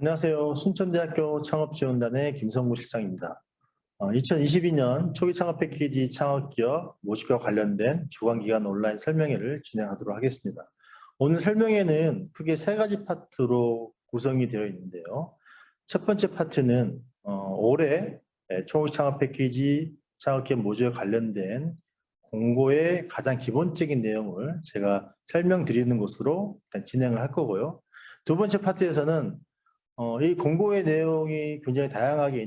안녕하세요. 순천대학교 창업지원단의 김성구 실장입니다. 2022년 초기 창업 패키지 창업기업 모집과 관련된 주관기관 온라인 설명회를 진행하도록 하겠습니다. 오늘 설명회는 크게 세 가지 파트로 구성이 되어 있는데요. 첫 번째 파트는 올해 초기 창업 패키지 창업기업 모집에 관련된 공고의 가장 기본적인 내용을 제가 설명드리는 것으로 일단 진행을 할 거고요. 두 번째 파트에서는 이 공고의 내용이 굉장히 다양하게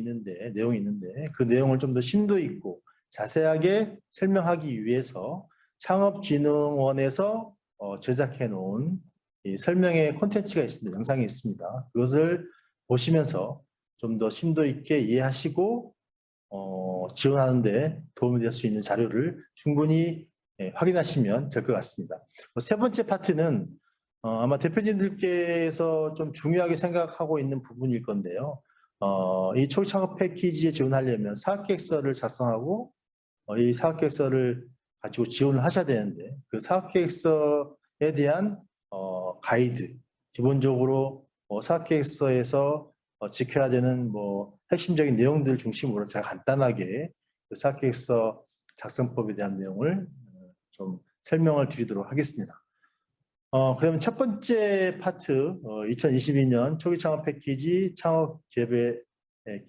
내용이 있는데 그 내용을 좀 더 심도 있고 자세하게 설명하기 위해서 창업진흥원에서 제작해 놓은 이 설명의 콘텐츠가 있습니다. 영상이 있습니다. 그것을 보시면서 좀 더 심도 있게 이해하시고 지원하는 데 도움이 될 수 있는 자료를 충분히 확인하시면 될 것 같습니다. 세 번째 파트는 아마 대표님들께서 좀 중요하게 생각하고 있는 부분일 건데요. 이 초기 창업 패키지에 지원하려면 사업계획서를 작성하고 이 사업계획서를 가지고 지원을 하셔야 되는데 그 사업계획서에 대한 가이드, 기본적으로 사업계획서에서 지켜야 되는 핵심적인 내용들 중심으로 제가 간단하게 그 사업계획서 작성법에 대한 내용을 좀 설명을 드리도록 하겠습니다. 그러면 첫 번째 파트, 2022년 초기 창업 패키지 창업 기업의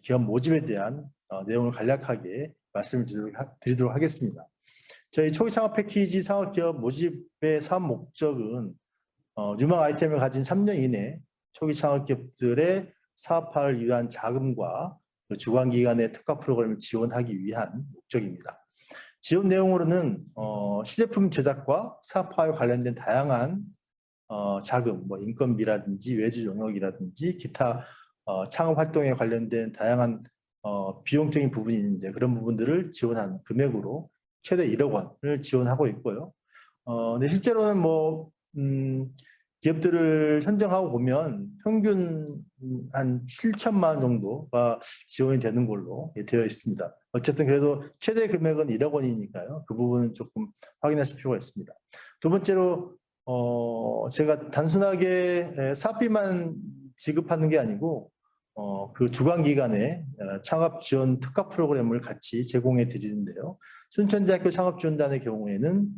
기업 모집에 대한 내용을 간략하게 말씀을 드리도록 하겠습니다. 저희 초기 창업 패키지 창업 기업 모집의 사업 목적은 유망 아이템을 가진 3년 이내 초기 창업 기업들의 사업화를 위한 자금과 주관기관의 특화 프로그램을 지원하기 위한 목적입니다. 지원 내용으로는 시제품 제작과 사업화에 관련된 다양한 자금, 인건비라든지 외주 용역이라든지 기타 창업 활동에 관련된 다양한 비용적인 부분이 있는데 그런 부분들을 지원한 금액으로 최대 1억 원을 지원하고 있고요. 근데 실제로는 기업들을 선정하고 보면 평균 한 7천만 원 정도가 지원이 되는 걸로 되어 있습니다. 어쨌든 그래도 최대 금액은 1억 원이니까요. 그 부분은 조금 확인하실 필요가 있습니다. 두 번째로 제가 단순하게 사업비만 지급하는 게 아니고 그 주관기관의 창업 지원 특화 프로그램을 같이 제공해 드리는데요. 순천대학교 창업지원단의 경우에는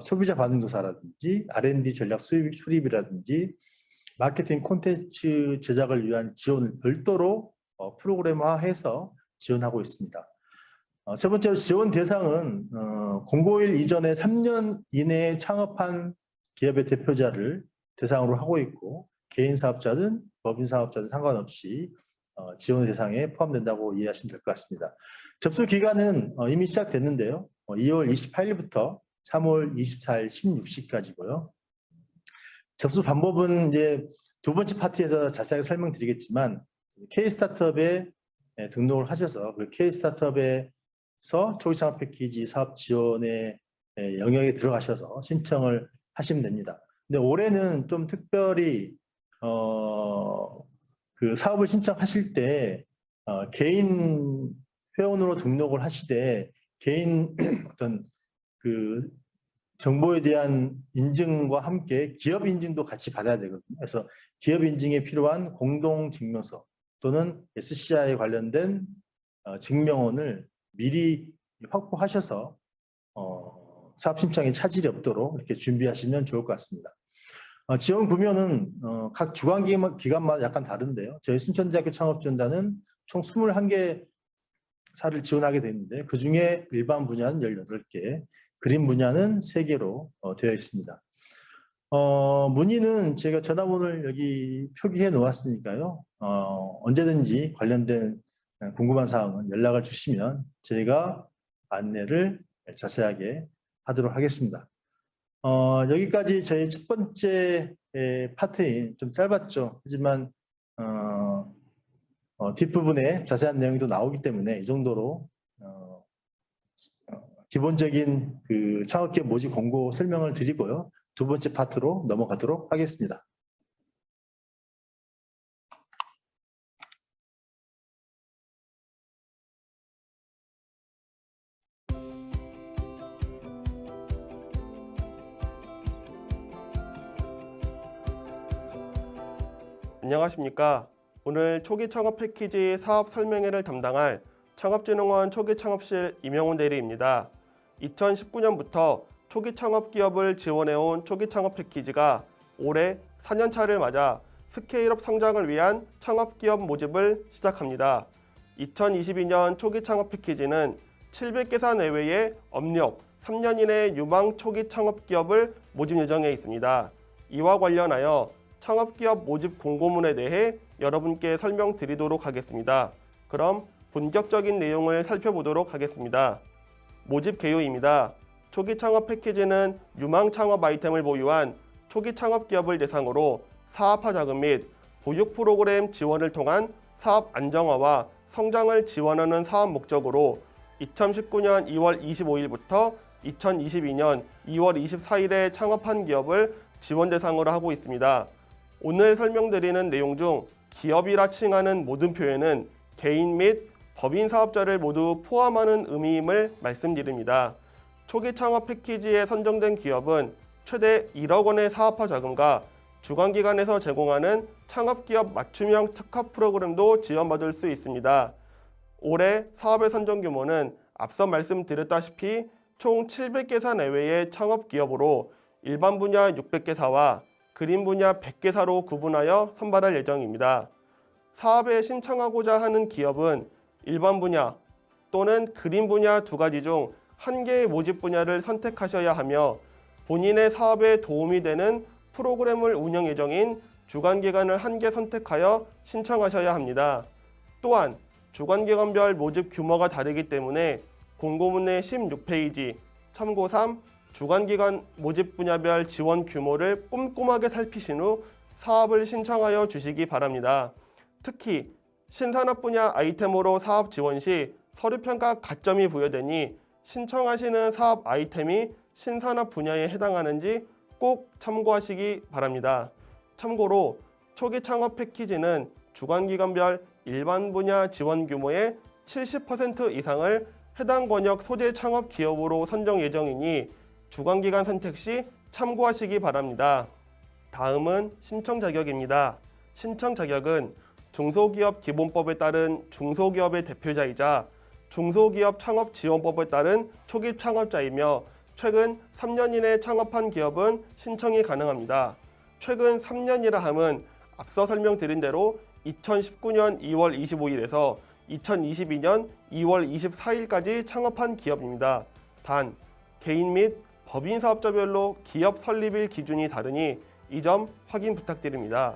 소비자 반응조사라든지 R&D 전략 수립이라든지 마케팅 콘텐츠 제작을 위한 지원을 별도로 프로그램화해서 지원하고 있습니다. 세 번째로 지원 대상은 공고일 이전에 3년 이내에 창업한 기업의 대표자를 대상으로 하고 있고 개인 사업자든 법인 사업자든 상관없이 지원 대상에 포함된다고 이해하시면 될 것 같습니다. 접수 기간은 이미 시작됐는데요. 2월 28일부터 3월 24일 16시까지고요. 접수 방법은 이제 두 번째 파트에서 자세하게 설명드리겠지만 K-스타트업에 등록을 하셔서 그 K-스타트업에서 초기 창업 패키지 사업 지원의 영역에 들어가셔서 신청을 하시면 됩니다. 근데 올해는 좀 특별히 그 사업을 신청하실 때 개인 회원으로 등록을 하시되 개인 어떤 그 정보에 대한 인증과 함께 기업 인증도 같이 받아야 되거든요. 그래서 기업 인증에 필요한 공동증명서 또는 SCI에 관련된 증명원을 미리 확보하셔서 사업 신청에 차질이 없도록 이렇게 준비하시면 좋을 것 같습니다. 지원 구면은 각 주관기관마다 약간 다른데요. 저희 순천대학교 창업지원단은 총 21개 사를 지원하게 되는데 그중에 일반 분야는 18개, 그림 분야는 3개로 되어 있습니다. 문의는 제가 전화번호를 여기 표기해 놓았으니까요. 언제든지 관련된 궁금한 사항은 연락을 주시면 저희가 안내를 자세하게 하도록 하겠습니다. 여기까지 저희 첫 번째 파트인 좀 짧았죠. 하지만 뒷부분에 자세한 내용이 또 나오기 때문에 이 정도로 기본적인 그 창업기업 모집 공고 설명을 드리고요. 두 번째 파트로 넘어가도록 하겠습니다. 안녕하십니까. 오늘 초기 창업 패키지 사업 설명회를 담당할 창업진흥원 초기창업실 이명훈 대리입니다. 2019년부터 초기 창업 기업을 지원해온 초기 창업 패키지가 올해 4년차를 맞아 스케일업 성장을 위한 창업 기업 모집을 시작합니다. 2022년 초기 창업 패키지는 700개사 내외의 업력 3년 이내 유망 초기 창업 기업을 모집 예정에 있습니다. 이와 관련하여 창업 기업 모집 공고문에 대해 여러분께 설명드리도록 하겠습니다. 그럼 본격적인 내용을 살펴보도록 하겠습니다. 모집 개요입니다. 초기 창업 패키지는 유망 창업 아이템을 보유한 초기 창업 기업을 대상으로 사업화 자금 및 보육 프로그램 지원을 통한 사업 안정화와 성장을 지원하는 사업 목적으로 2019년 2월 25일부터 2022년 2월 24일에 창업한 기업을 지원 대상으로 하고 있습니다. 오늘 설명드리는 내용 중 기업이라 칭하는 모든 표현은 개인 및 법인 사업자를 모두 포함하는 의미임을 말씀드립니다. 초기 창업 패키지에 선정된 기업은 최대 1억 원의 사업화 자금과 주관기관에서 제공하는 창업기업 맞춤형 특화 프로그램도 지원받을 수 있습니다. 올해 사업의 선정 규모는 앞서 말씀드렸다시피 총 700개사 내외의 창업기업으로 일반 분야 600개사와 그린 분야 100개사로 구분하여 선발할 예정입니다. 사업에 신청하고자 하는 기업은 일반 분야 또는 그린 분야 두 가지 중 한 개의 모집 분야를 선택하셔야 하며 본인의 사업에 도움이 되는 프로그램을 운영 예정인 주관기관을 한 개 선택하여 신청하셔야 합니다. 또한 주관기관별 모집 규모가 다르기 때문에 공고문의 16페이지 참고 3 주관기관 모집 분야별 지원 규모를 꼼꼼하게 살피신 후 사업을 신청하여 주시기 바랍니다. 특히 신산업 분야 아이템으로 사업 지원 시 서류평가 가점이 부여되니 신청하시는 사업 아이템이 신산업 분야에 해당하는지 꼭 참고하시기 바랍니다. 참고로 초기 창업 패키지는 주관기관별 일반 분야 지원 규모의 70% 이상을 해당 권역 소재 창업 기업으로 선정 예정이니 주관기관 선택 시 참고하시기 바랍니다. 다음은 신청 자격입니다. 신청 자격은 중소기업 기본법에 따른 중소기업의 대표자이자 중소기업 창업지원법에 따른 초기 창업자이며 최근 3년 이내 창업한 기업은 신청이 가능합니다. 최근 3년이라 함은 앞서 설명드린 대로 2019년 2월 25일에서 2022년 2월 24일까지 창업한 기업입니다. 단, 개인 및 법인 사업자별로 기업 설립일 기준이 다르니 이 점 확인 부탁드립니다.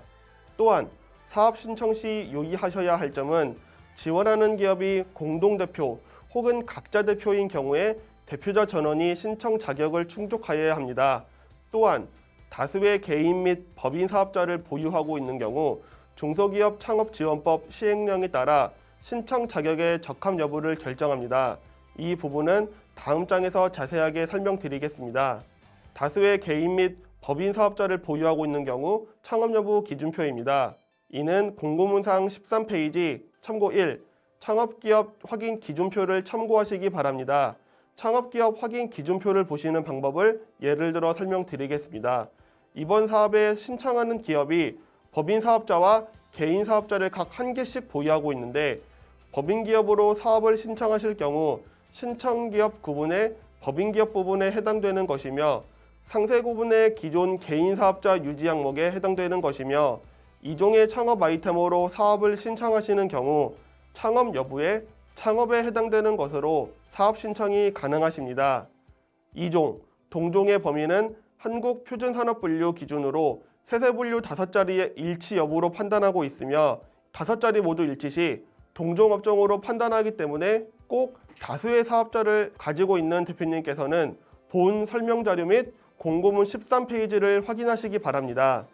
또한 사업 신청 시 유의하셔야 할 점은 지원하는 기업이 공동대표 혹은 각자 대표인 경우에 대표자 전원이 신청 자격을 충족하여야 합니다. 또한 다수의 개인 및 법인 사업자를 보유하고 있는 경우 중소기업 창업지원법 시행령에 따라 신청 자격의 적합 여부를 결정합니다. 이 부분은 다음 장에서 자세하게 설명드리겠습니다. 다수의 개인 및 법인 사업자를 보유하고 있는 경우 창업 여부 기준표입니다. 이는 공고문상 13페이지 참고 1 창업기업 확인 기준표를 참고하시기 바랍니다. 창업기업 확인 기준표를 보시는 방법을 예를 들어 설명드리겠습니다. 이번 사업에 신청하는 기업이 법인 사업자와 개인 사업자를 각 한 개씩 보유하고 있는데 법인 기업으로 사업을 신청하실 경우 신청 기업 구분의 법인 기업 부분에 해당되는 것이며 상세 구분의 기존 개인 사업자 유지 항목에 해당되는 것이며 이종의 창업 아이템으로 사업을 신청하시는 경우 창업 여부에 창업에 해당되는 것으로 사업 신청이 가능하십니다. 2종, 동종의 범위는 한국표준산업분류 기준으로 세세분류 5자리의 일치 여부로 판단하고 있으며 5자리 모두 일치 시 동종업종으로 판단하기 때문에 꼭 다수의 사업자를 가지고 있는 대표님께서는 본 설명자료 및 공고문 13페이지를 확인하시기 바랍니다.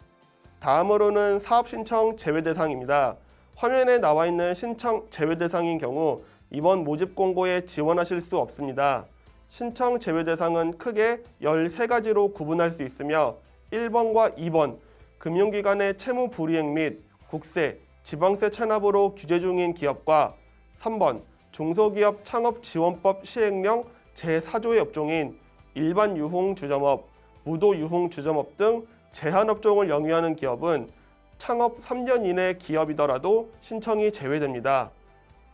다음으로는 사업신청 제외 대상입니다. 화면에 나와 있는 신청 제외 대상인 경우 이번 모집 공고에 지원하실 수 없습니다. 신청 제외 대상은 크게 13가지로 구분할 수 있으며 1번과 2번, 금융기관의 채무 불이행 및 국세, 지방세 체납으로 규제 중인 기업과 3번, 중소기업 창업지원법 시행령 제4조의 업종인 일반 유흥주점업, 무도 유흥주점업 등 제한업종을 영위하는 기업은 창업 3년 이내 기업이더라도 신청이 제외됩니다.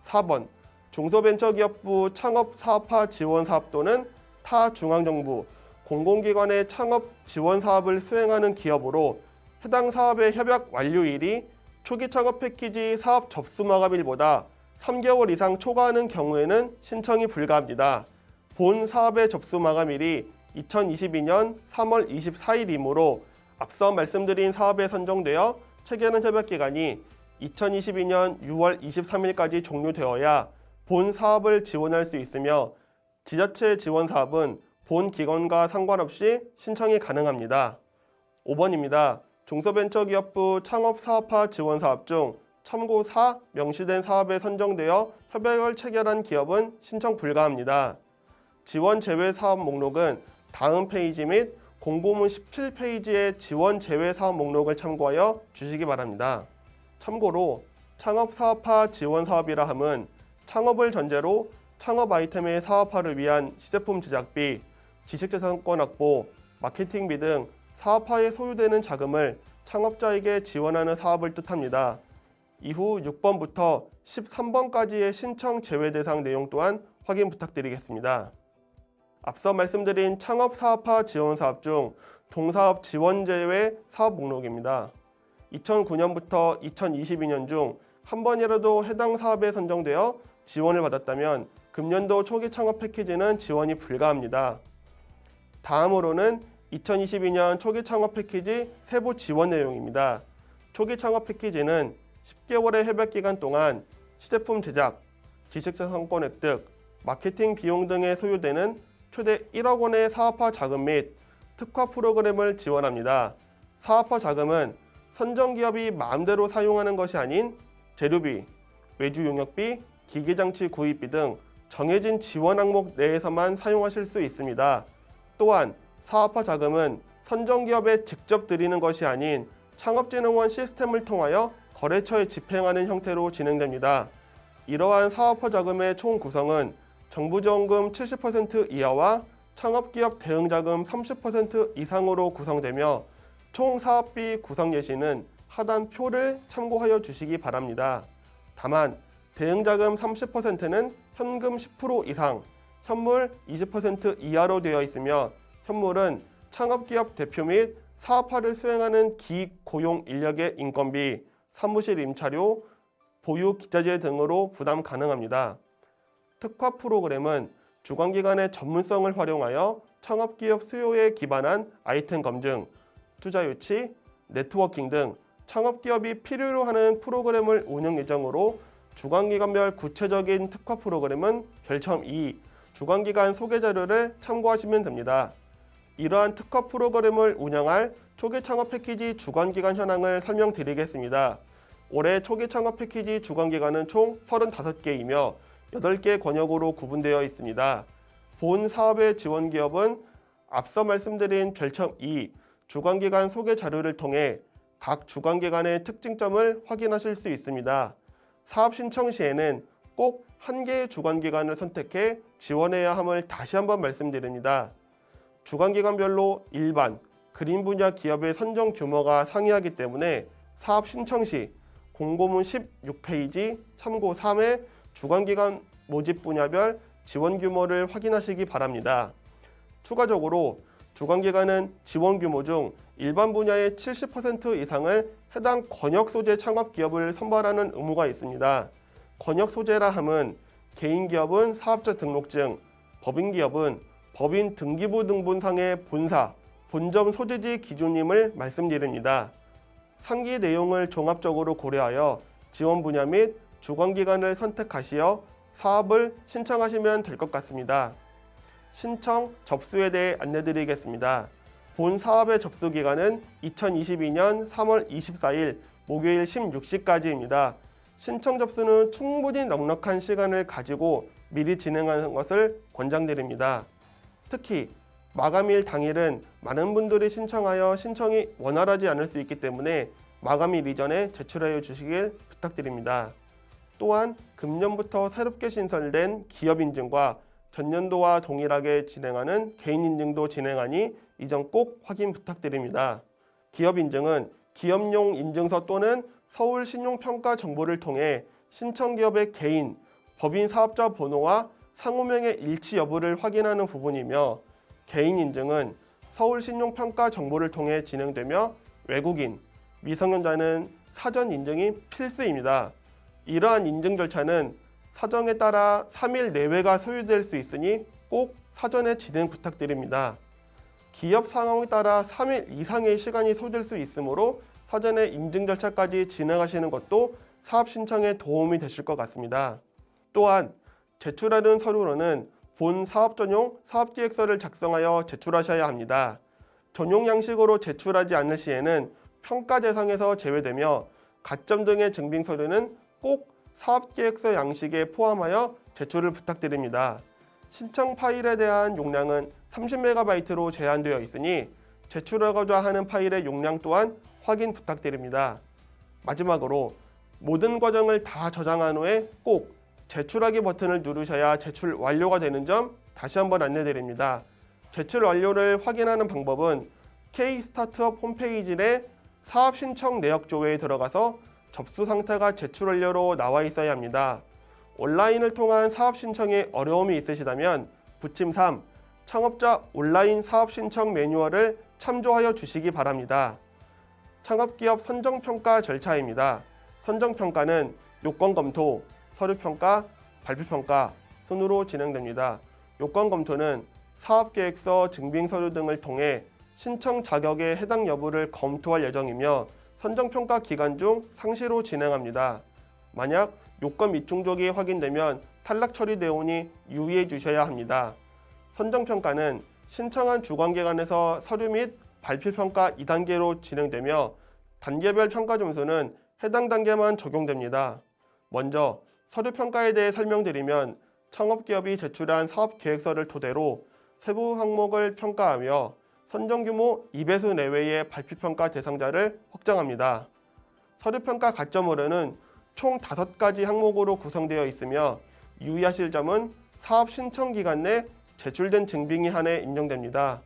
4번 중소벤처기업부 창업사업화 지원사업 또는 타 중앙정부, 공공기관의 창업 지원 사업을 수행하는 기업으로 해당 사업의 협약 완료일이 초기 창업 패키지 사업 접수 마감일보다 3개월 이상 초과하는 경우에는 신청이 불가합니다. 본 사업의 접수 마감일이 2022년 3월 24일이므로 앞서 말씀드린 사업에 선정되어 체결한 협약 기간이 2022년 6월 23일까지 종료되어야 본 사업을 지원할 수 있으며 지자체 지원 사업은 본 기관과 상관없이 신청이 가능합니다. 5번입니다. 중소벤처기업부 창업사업화 지원사업 중 참고 4 명시된 사업에 선정되어 협약을 체결한 기업은 신청 불가합니다. 지원 제외 사업 목록은 다음 페이지 및 공고문 17페이지의 지원 제외 사업 목록을 참고하여 주시기 바랍니다. 참고로 창업사업화 지원사업이라 함은 창업을 전제로 창업 아이템의 사업화를 위한 시제품 제작비, 지식재산권 확보, 마케팅비 등 사업화에 소요되는 자금을 창업자에게 지원하는 사업을 뜻합니다. 이후 6번부터 13번까지의 신청 제외 대상 내용 또한 확인 부탁드리겠습니다. 앞서 말씀드린 창업사업화 지원사업 중 동사업 지원 제외 사업 목록입니다. 2009년부터 2022년 중 한 번이라도 해당 사업에 선정되어 지원을 받았다면 금년도 초기 창업 패키지는 지원이 불가합니다. 다음으로는 2022년 초기 창업 패키지 세부 지원 내용입니다. 초기 창업 패키지는 10개월의 협약 기간 동안 시제품 제작, 지식재산권 획득, 마케팅 비용 등에 소요되는 최대 1억 원의 사업화 자금 및 특화 프로그램을 지원합니다. 사업화 자금은 선정기업이 마음대로 사용하는 것이 아닌 재료비, 외주 용역비, 기기장치 구입비 등 정해진 지원 항목 내에서만 사용하실 수 있습니다. 또한 사업화 자금은 선정기업에 직접 드리는 것이 아닌 창업진흥원 시스템을 통하여 거래처에 집행하는 형태로 진행됩니다. 이러한 사업화 자금의 총 구성은 정부지원금 70% 이하와 창업기업 대응자금 30% 이상으로 구성되며 총 사업비 구성 예시는 하단 표를 참고하여 주시기 바랍니다. 다만 대응자금 30%는 현금 10% 이상, 현물 20% 이하로 되어 있으며 현물은 창업기업 대표 및 사업화를 수행하는 기고용 인력의 인건비, 사무실 임차료, 보유 기자재 등으로 부담 가능합니다. 특화 프로그램은 주관기관의 전문성을 활용하여 창업기업 수요에 기반한 아이템 검증, 투자 유치, 네트워킹 등 창업기업이 필요로 하는 프로그램을 운영 예정으로 주관기관별 구체적인 특화 프로그램은 별첨 2, 주관기관 소개 자료를 참고하시면 됩니다. 이러한 특화 프로그램을 운영할 초기 창업 패키지 주관기관 현황을 설명드리겠습니다. 올해 초기 창업 패키지 주관기관은 총 35개이며 8개 권역으로 구분되어 있습니다. 본 사업의 지원기업은 앞서 말씀드린 별첨 2, 주관기관 소개 자료를 통해 각 주관기관의 특징점을 확인하실 수 있습니다. 사업 신청 시에는 꼭 한 개의 주관기관을 선택해 지원해야 함을 다시 한번 말씀드립니다. 주관기관별로 일반, 그린 분야 기업의 선정 규모가 상이하기 때문에 사업 신청 시 공고문 16페이지 참고 3의 주관기관 모집 분야별 지원 규모를 확인하시기 바랍니다. 추가적으로 주관기관은 지원 규모 중 일반 분야의 70% 이상을 해당 권역 소재 창업 기업을 선발하는 의무가 있습니다. 권역 소재라 함은 개인기업은 사업자 등록증, 법인기업은 법인 등기부 등본상의 본사, 본점 소재지 기준임을 말씀드립니다. 상기 내용을 종합적으로 고려하여 지원 분야 및 주관기관을 선택하시어 사업을 신청하시면 될 것 같습니다. 신청, 접수에 대해 안내드리겠습니다. 본 사업의 접수 기간은 2022년 3월 24일 목요일 16시까지입니다. 신청 접수는 충분히 넉넉한 시간을 가지고 미리 진행하는 것을 권장드립니다. 특히 마감일 당일은 많은 분들이 신청하여 신청이 원활하지 않을 수 있기 때문에 마감일 이전에 제출하여 주시길 부탁드립니다. 또한 금년부터 새롭게 신설된 기업 인증과 전년도와 동일하게 진행하는 개인 인증도 진행하니 이 점 꼭 확인 부탁드립니다. 기업 인증은 기업용 인증서 또는 서울 신용평가 정보를 통해 신청기업의 개인, 법인 사업자 번호와 상호명의 일치 여부를 확인하는 부분이며 개인 인증은 서울 신용평가 정보를 통해 진행되며 외국인, 미성년자는 사전 인증이 필수입니다. 이러한 인증 절차는 사정에 따라 3일 내외가 소요될 수 있으니 꼭 사전에 진행 부탁드립니다. 기업 상황에 따라 3일 이상의 시간이 소요될 수 있으므로 사전에 인증 절차까지 진행하시는 것도 사업 신청에 도움이 되실 것 같습니다. 또한 제출하는 서류로는 본 사업 전용 사업계획서를 작성하여 제출하셔야 합니다. 전용 양식으로 제출하지 않을 시에는 평가 대상에서 제외되며 가점 등의 증빙 서류는 꼭 사업계획서 양식에 포함하여 제출을 부탁드립니다. 신청 파일에 대한 용량은 30MB로 제한되어 있으니 제출하고자 하는 파일의 용량 또한 확인 부탁드립니다. 마지막으로 모든 과정을 다 저장한 후에 꼭 제출하기 버튼을 누르셔야 제출 완료가 되는 점 다시 한번 안내드립니다. 제출 완료를 확인하는 방법은 K-스타트업 홈페이지 내 사업 신청 내역조회에 들어가서 접수 상태가 제출 완료로 나와 있어야 합니다. 온라인을 통한 사업 신청에 어려움이 있으시다면 부침 3 창업자 온라인 사업 신청 매뉴얼을 참조하여 주시기 바랍니다. 창업기업 선정평가 절차입니다. 선정평가는 요건검토, 서류평가, 발표평가 순으로 진행됩니다. 요건검토는 사업계획서, 증빙서류 등을 통해 신청 자격에 해당 여부를 검토할 예정이며 선정평가 기간 중 상시로 진행합니다. 만약 요건 미충족이 확인되면 탈락 처리되오니 유의해 주셔야 합니다. 선정평가는 신청한 주관기관에서 서류 및 발표평가 2단계로 진행되며 단계별 평가 점수는 해당 단계만 적용됩니다. 먼저 서류평가에 대해 설명드리면 창업기업이 제출한 사업계획서를 토대로 세부 항목을 평가하며 선정규모 2배수 내외의 발표평가 대상자를 확정합니다. 서류평가 가점으로는 총 5가지 항목으로 구성되어 있으며 유의하실 점은 사업 신청 기간 내 제출된 증빙이 한해 인정됩니다.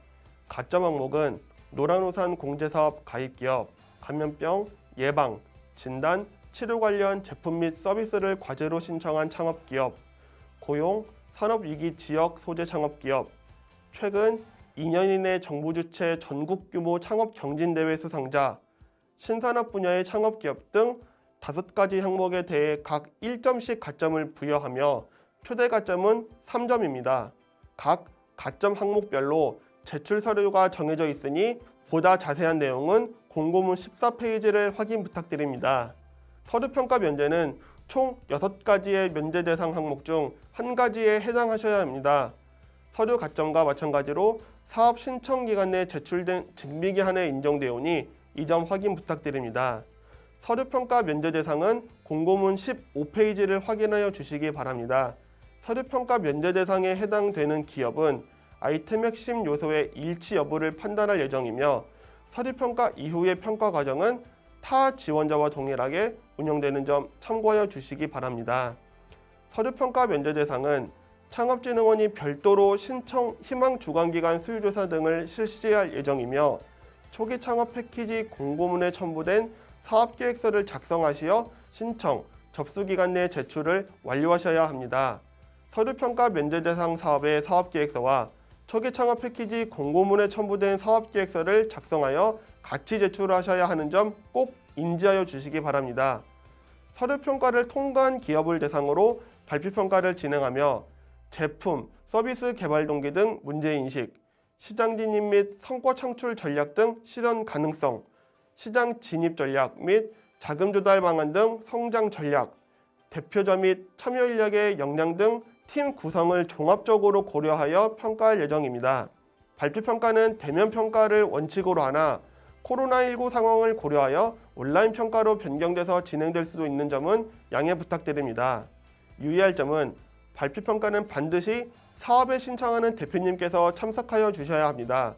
가점 항목은 노란우산 공제사업 가입기업, 감염병, 예방, 진단, 치료 관련 제품 및 서비스를 과제로 신청한 창업기업, 고용, 산업위기 지역 소재 창업기업, 최근 2년 이내 정부 주최 전국 규모 창업 경진대회 수상자, 신산업 분야의 창업기업 등 5가지 항목에 대해 각 1점씩 가점을 부여하며 최대 가점은 3점입니다. 각 가점 항목별로 제출 서류가 정해져 있으니 보다 자세한 내용은 공고문 14페이지를 확인 부탁드립니다. 서류평가 면제는 총 6가지의 면제 대상 항목 중 1가지에 해당하셔야 합니다. 서류 가점과 마찬가지로 사업 신청 기간 내 제출된 증빙이 한해 인정되오니 이 점 확인 부탁드립니다. 서류평가 면제 대상은 공고문 15페이지를 확인하여 주시기 바랍니다. 서류평가 면제 대상에 해당되는 기업은 아이템 핵심 요소의 일치 여부를 판단할 예정이며 서류평가 이후의 평가 과정은 타 지원자와 동일하게 운영되는 점 참고하여 주시기 바랍니다. 서류평가 면제 대상은 창업진흥원이 별도로 신청 희망 주관기관 수요조사 등을 실시할 예정이며 초기 창업 패키지 공고문에 첨부된 사업계획서를 작성하시어 신청, 접수기간 내 제출을 완료하셔야 합니다. 서류평가 면제 대상 사업의 사업계획서와 초기 창업 패키지 공고문에 첨부된 사업계획서를 작성하여 같이 제출하셔야 하는 점 꼭 인지하여 주시기 바랍니다. 서류평가를 통과한 기업을 대상으로 발표평가를 진행하며 제품, 서비스 개발 동기 등 문제인식, 시장 진입 및 성과 창출 전략 등 실현 가능성, 시장 진입 전략 및 자금 조달 방안 등 성장 전략, 대표자 및 참여 인력의 역량 등 팀 구성을 종합적으로 고려하여 평가할 예정입니다. 발표평가는 대면 평가를 원칙으로 하나 코로나19 상황을 고려하여 온라인 평가로 변경돼서 진행될 수도 있는 점은 양해 부탁드립니다. 유의할 점은 발표평가는 반드시 사업에 신청하는 대표님께서 참석하여 주셔야 합니다.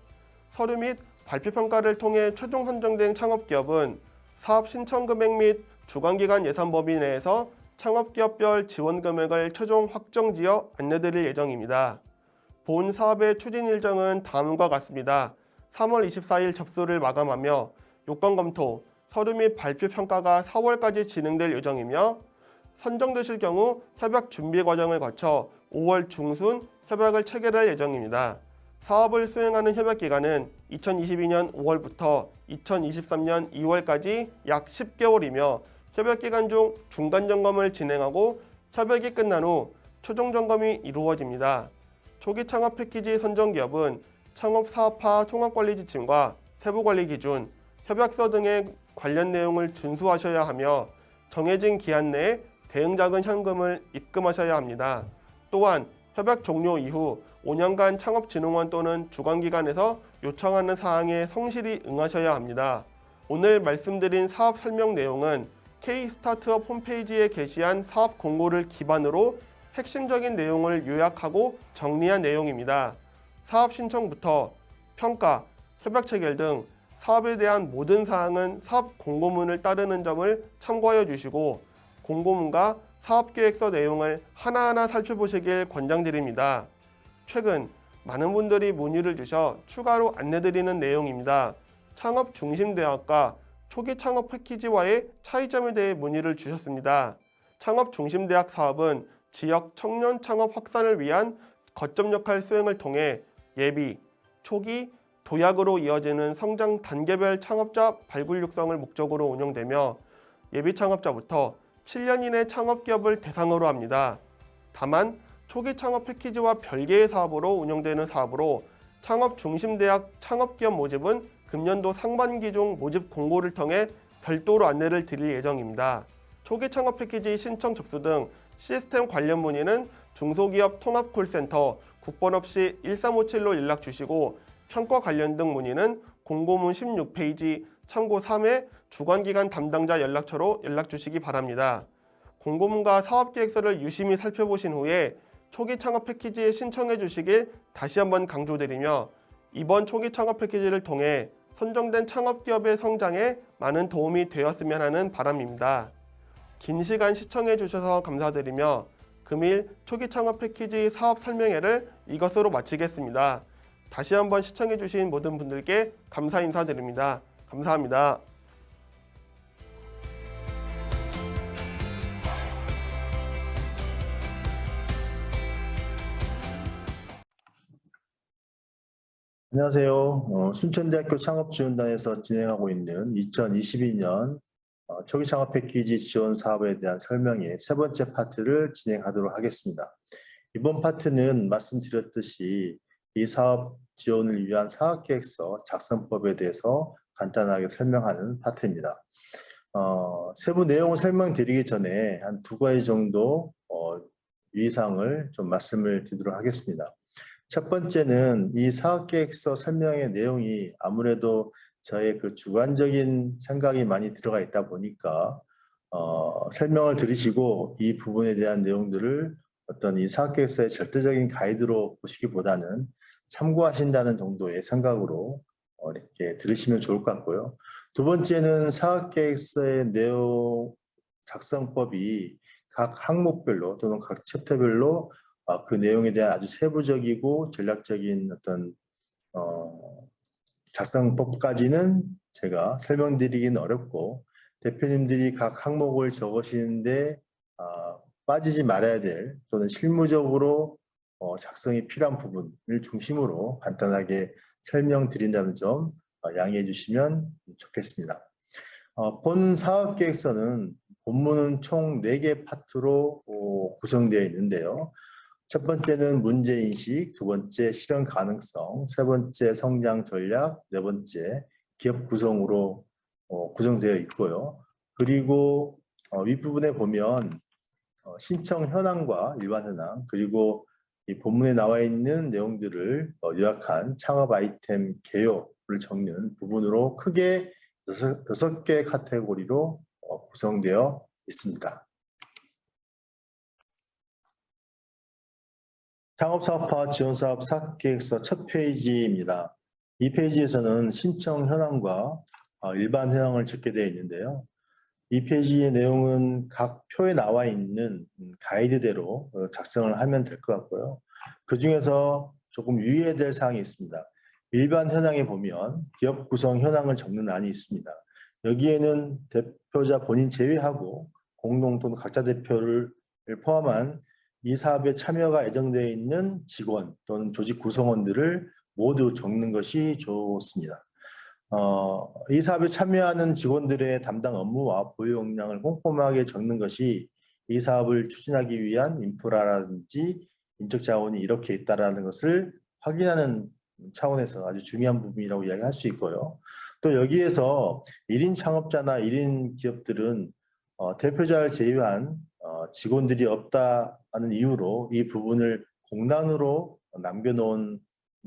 서류 및 발표평가를 통해 최종 선정된 창업기업은 사업 신청 금액 및 주관기관 예산 범위 내에서 창업기업별 지원 금액을 최종 확정지어 안내드릴 예정입니다. 본 사업의 추진 일정은 다음과 같습니다. 3월 24일 접수를 마감하며 요건 검토, 서류 및 발표 평가가 4월까지 진행될 예정이며 선정되실 경우 협약 준비 과정을 거쳐 5월 중순 협약을 체결할 예정입니다. 사업을 수행하는 협약 기간은 2022년 5월부터 2023년 2월까지 약 10개월이며 협약 기간 중 중간 점검을 진행하고 협약이 끝난 후 최종 점검이 이루어집니다. 초기 창업 패키지 선정 기업은 창업 사업화 통합관리 지침과 세부 관리 기준, 협약서 등의 관련 내용을 준수하셔야 하며 정해진 기한 내에 대응자금 현금을 입금하셔야 합니다. 또한 협약 종료 이후 5년간 창업진흥원 또는 주관기관에서 요청하는 사항에 성실히 응하셔야 합니다. 오늘 말씀드린 사업 설명 내용은 K-스타트업 홈페이지에 게시한 사업 공고를 기반으로 핵심적인 내용을 요약하고 정리한 내용입니다. 사업 신청부터 평가, 협약 체결 등 사업에 대한 모든 사항은 사업 공고문을 따르는 점을 참고하여 주시고 공고문과 사업계획서 내용을 하나하나 살펴보시길 권장드립니다. 최근 많은 분들이 문의를 주셔 추가로 안내드리는 내용입니다. 창업중심대학과 초기 창업 패키지와의 차이점에 대해 문의를 주셨습니다. 창업중심대학 사업은 지역 청년 창업 확산을 위한 거점 역할 수행을 통해 예비, 초기, 도약으로 이어지는 성장 단계별 창업자 발굴 육성을 목적으로 운영되며 예비 창업자부터 7년 이내 창업기업을 대상으로 합니다. 다만 초기 창업 패키지와 별개의 사업으로 운영되는 사업으로 창업중심대학 창업기업 모집은 금년도 상반기 중 모집 공고를 통해 별도로 안내를 드릴 예정입니다. 초기 창업 패키지 신청 접수 등 시스템 관련 문의는 중소기업 통합콜센터 국번 없이 1357로 연락 주시고 평가 관련 등 문의는 공고문 16페이지 참고 3회 주관기관 담당자 연락처로 연락 주시기 바랍니다. 공고문과 사업계획서를 유심히 살펴보신 후에 초기 창업 패키지에 신청해 주시길 다시 한번 강조드리며 이번 초기 창업 패키지를 통해 선정된 창업기업의 성장에 많은 도움이 되었으면 하는 바람입니다. 긴 시간 시청해 주셔서 감사드리며 금일 초기 창업 패키지 사업 설명회를 이것으로 마치겠습니다. 다시 한번 시청해 주신 모든 분들께 감사 인사드립니다. 감사합니다. 안녕하세요. 순천대학교 창업지원단에서 진행하고 있는 2022년 초기 창업 패키지 지원 사업에 대한 설명의 세 번째 파트를 진행하도록 하겠습니다. 이번 파트는 말씀드렸듯이 이 사업 지원을 위한 사업계획서 작성법에 대해서 간단하게 설명하는 파트입니다. 세부 내용을 설명드리기 전에 한 두 가지 정도 유의사항을 좀 말씀을 드리도록 하겠습니다. 첫 번째는 이 사업계획서 설명의 내용이 아무래도 저의 그 주관적인 생각이 많이 들어가 있다 보니까 설명을 들으시고 이 부분에 대한 내용들을 어떤 이 사업계획서의 절대적인 가이드로 보시기보다는 참고하신다는 정도의 생각으로 이렇게 들으시면 좋을 것 같고요. 두 번째는 사업계획서의 내용 작성법이 각 항목별로 또는 각 챕터별로 그 내용에 대한 아주 세부적이고 전략적인 어떤 작성법까지는 제가 설명드리기는 어렵고 대표님들이 각 항목을 적으시는데 빠지지 말아야 될 또는 실무적으로 작성이 필요한 부분을 중심으로 간단하게 설명드린다는 점 양해해 주시면 좋겠습니다. 본 사업계획서는 본문은 총 4개 파트로 구성되어 있는데요. 첫 번째는 문제인식, 두 번째 실현 가능성, 세 번째 성장 전략, 네 번째 기업 구성으로 구성되어 있고요. 그리고 윗부분에 보면 신청 현황과 일반 현황, 그리고 이 본문에 나와 있는 내용들을 요약한 창업 아이템 개요를 적는 부분으로 크게 6개 카테고리로 구성되어 있습니다. 창업사업화 지원사업 사업계획서 첫 페이지입니다. 이 페이지에서는 신청 현황과 일반 현황을 적게 되어 있는데요. 이 페이지의 내용은 각 표에 나와 있는 가이드대로 작성을 하면 될 것 같고요. 그 중에서 조금 유의해야 될 사항이 있습니다. 일반 현황에 보면 기업 구성 현황을 적는 란이 있습니다. 여기에는 대표자 본인 제외하고 공동 또는 각자 대표를 포함한 이 사업에 참여가 예정되어 있는 직원 또는 조직 구성원들을 모두 적는 것이 좋습니다. 이 사업에 참여하는 직원들의 담당 업무와 보유 역량을 꼼꼼하게 적는 것이 이 사업을 추진하기 위한 인프라라든지 인적 자원이 이렇게 있다라는 것을 확인하는 차원에서 아주 중요한 부분이라고 이야기할 수 있고요. 또 여기에서 1인 창업자나 1인 기업들은 대표자를 제외한 직원들이 없다는 이유로 이 부분을 공단으로 남겨놓은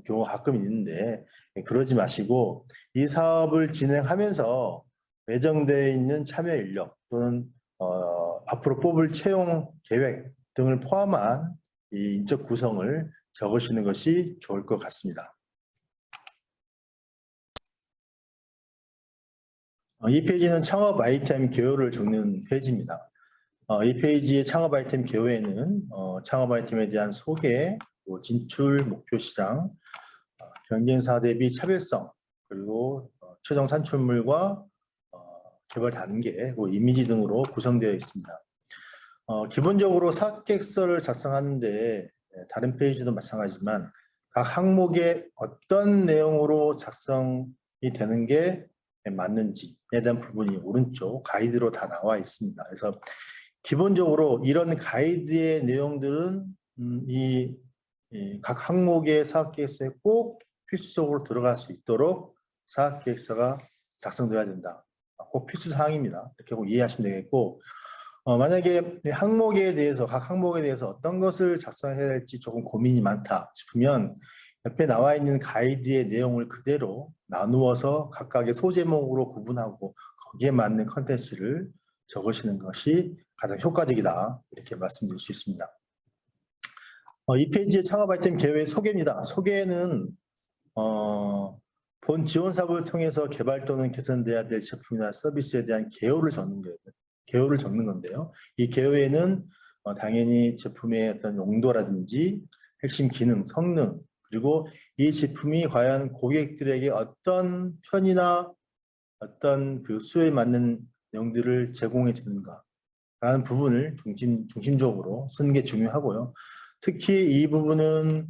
경우가 가끔 있는데 그러지 마시고 이 사업을 진행하면서 예정되어 있는 참여 인력 또는 앞으로 뽑을 채용 계획 등을 포함한 이 인적 구성을 적으시는 것이 좋을 것 같습니다. 이 페이지는 창업 아이템 개요를 적는 페이지입니다. 이 페이지의 창업 아이템 개요에는 창업 아이템에 대한 소개, 진출 목표 시장, 경쟁사 대비 차별성, 그리고 최종 산출물과 개발 단계, 그리고 이미지 등으로 구성되어 있습니다. 기본적으로 사업계획서를 작성하는데 다른 페이지도 마찬가지지만 각 항목에 어떤 내용으로 작성이 되는 게 맞는지에 대한 부분이 오른쪽 가이드로 다 나와 있습니다. 그래서 기본적으로 이런 가이드의 내용들은 이 각 항목의 사업계획서에 꼭 필수적으로 들어갈 수 있도록 사업계획서가 작성되어야 된다. 꼭 필수사항입니다. 이렇게 꼭 이해하시면 되겠고, 만약에 항목에 대해서 각 항목에 대해서 어떤 것을 작성해야 할지 조금 고민이 많다 싶으면 옆에 나와 있는 가이드의 내용을 그대로 나누어서 각각의 소제목으로 구분하고 거기에 맞는 컨텐츠를 적으시는 것이 가장 효과적이다, 이렇게 말씀드릴 수 있습니다. 이 페이지의 창업 아이템 개요의 소개입니다. 소개는 본 지원 사업을 통해서 개발 또는 개선돼야 될 제품이나 서비스에 대한 개요를 적는 건데요. 이 개요에는 당연히 제품의 어떤 용도라든지 핵심 기능, 성능, 그리고 이 제품이 과연 고객들에게 어떤 편의나 어떤 그 수요에 맞는 내용들을 제공해 주는가 라는 부분을 중심적으로 쓰는 게 중요하고요. 특히 이 부분은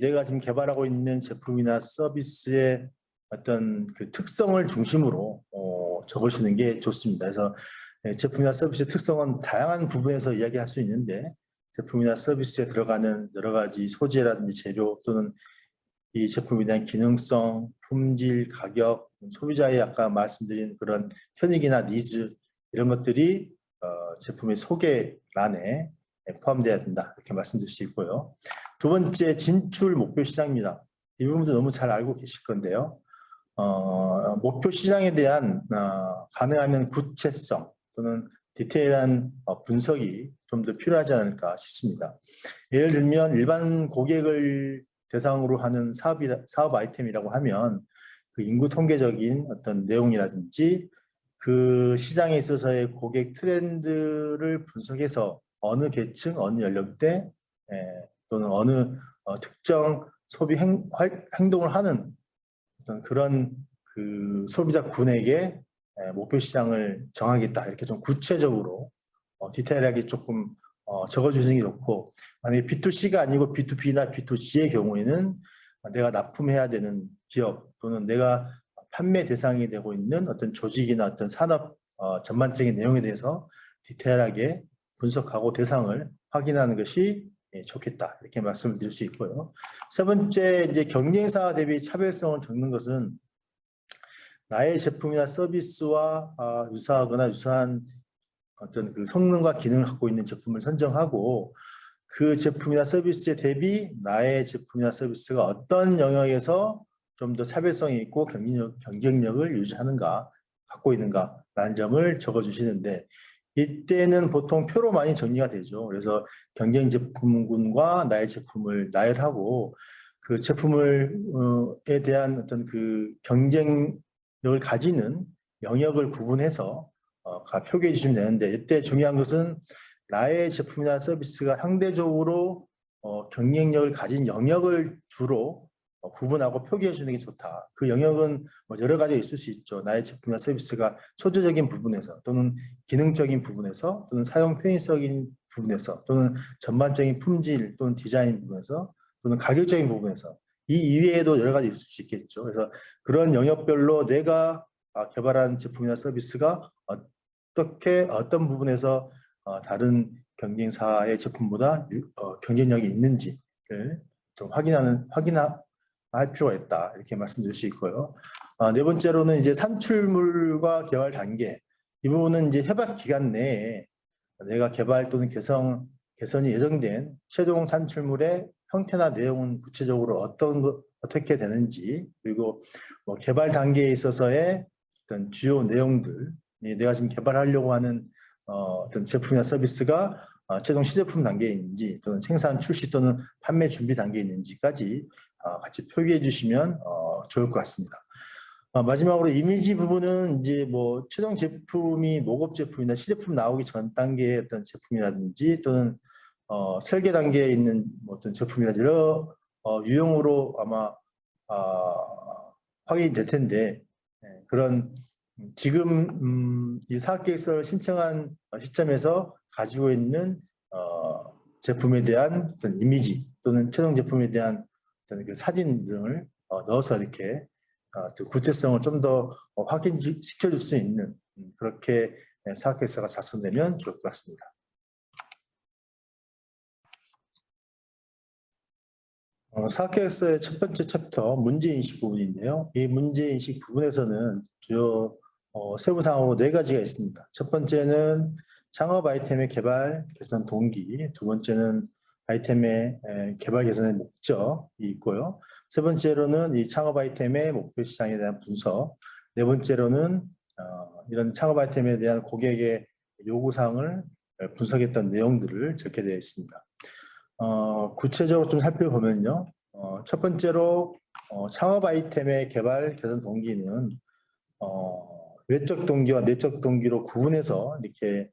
내가 지금 개발하고 있는 제품이나 서비스의 어떤 그 특성을 중심으로 적으시는 게 좋습니다. 그래서 제품이나 서비스의 특성은 다양한 부분에서 이야기할 수 있는데 제품이나 서비스에 들어가는 여러 가지 소재라든지 재료 또는 이 제품에 대한 기능성, 품질, 가격, 소비자의 아까 말씀드린 그런 편익이나 니즈 이런 것들이 제품의 소개란에 포함되어야 된다, 이렇게 말씀드릴 수 있고요. 두 번째, 진출 목표 시장입니다. 이 부분도 너무 잘 알고 계실 건데요. 목표 시장에 대한 가능하면 구체성 또는 디테일한 분석이 좀 더 필요하지 않을까 싶습니다. 예를 들면 일반 고객을 대상으로 하는 사업 아이템이라고 하면 그 인구 통계적인 어떤 내용이라든지 그 시장에 있어서의 고객 트렌드를 분석해서 어느 계층, 어느 연령대 또는 어느 특정 소비 행동을 하는 어떤 그런 그 소비자군에게 목표 시장을 정하겠다, 이렇게 좀 구체적으로 디테일하게 조금 적어주시는 게 좋고, 만약에 B2C가 아니고 B2B나 B2G의 경우에는 내가 납품해야 되는 기업 또는 내가 판매 대상이 되고 있는 어떤 조직이나 어떤 산업 전반적인 내용에 대해서 디테일하게 분석하고 대상을 확인하는 것이 좋겠다, 이렇게 말씀을 드릴 수 있고요. 세 번째, 이제 경쟁사 대비 차별성을 적는 것은 나의 제품이나 서비스와 유사하거나 유사한 어떤 그 성능과 기능을 갖고 있는 제품을 선정하고 그 제품이나 서비스에 대비 나의 제품이나 서비스가 어떤 영역에서 좀 더 차별성이 있고 경쟁력을 유지하는가, 갖고 있는가라는 점을 적어주시는데, 이때는 보통 표로 많이 정리가 되죠. 그래서 경쟁 제품군과 나의 제품을 나열하고 그 제품에 대한 어떤 그 경쟁력을 가지는 영역을 구분해서 표기해 주시면 되는데, 이때 중요한 것은 나의 제품이나 서비스가 상대적으로 경쟁력을 가진 영역을 주로 구분하고 표기해 주는 게 좋다. 그 영역은 뭐 여러 가지가 있을 수 있죠. 나의 제품이나 서비스가 소재적인 부분에서 또는 기능적인 부분에서 또는 사용 편의성인 부분에서 또는 전반적인 품질 또는 디자인 부분에서 또는 가격적인 부분에서 이 이외에도 여러 가지 있을 수 있겠죠. 그래서 그런 영역별로 내가 개발한 제품이나 서비스가 어떤 부분에서 다른 경쟁사의 제품보다 경쟁력이 있는지를 좀 확인할 필요가 있다. 이렇게 말씀드릴 수 있고요. 네 번째로는 이제 산출물과 개발 단계. 이 부분은 이제 협약 기간 내에 내가 개발 또는 개선이 예정된 최종 산출물의 형태나 내용은 구체적으로 어떻게 되는지, 그리고 뭐 개발 단계에 있어서의 어떤 주요 내용들, 내가 지금 개발하려고 하는 어떤 제품이나 서비스가 최종 시제품 단계에 있는지 또는 생산 출시 또는 판매 준비 단계에 있는지까지 같이 표기해 주시면 좋을 것 같습니다. 마지막으로 이미지 부분은 이제 뭐 최종 제품이 모급 제품이나 시제품 나오기 전 단계의 어떤 제품이라든지 또는 설계 단계에 있는 뭐 어떤 제품이라든지 여러 유형으로 아마 확인이 될 텐데 그런 지금 이 사업계획서를 신청한 시점에서 가지고 있는 제품에 대한 어떤 이미지 또는 최종 제품에 대한 어떤 그 사진 등을 넣어서 이렇게 구체성을 좀 더 확인시켜줄 수 있는 그렇게 사업계획서가 작성되면 좋을 것 같습니다. 사업계획서의 첫 번째 챕터 문제인식 부분인데요. 이 문제인식 부분에서는 주요 세부사항으로 네 가지가 있습니다. 첫 번째는 창업 아이템의 개발 개선 동기, 두 번째는 아이템의 개발 개선의 목적이 있고요. 세 번째로는 이 창업 아이템의 목표 시장에 대한 분석, 네 번째로는 이런 창업 아이템에 대한 고객의 요구사항을 분석했던 내용들을 적게 되어 있습니다. 구체적으로 좀 살펴보면요. 첫 번째로 창업 아이템의 개발 개선 동기는 외적 동기와 내적 동기로 구분해서 이렇게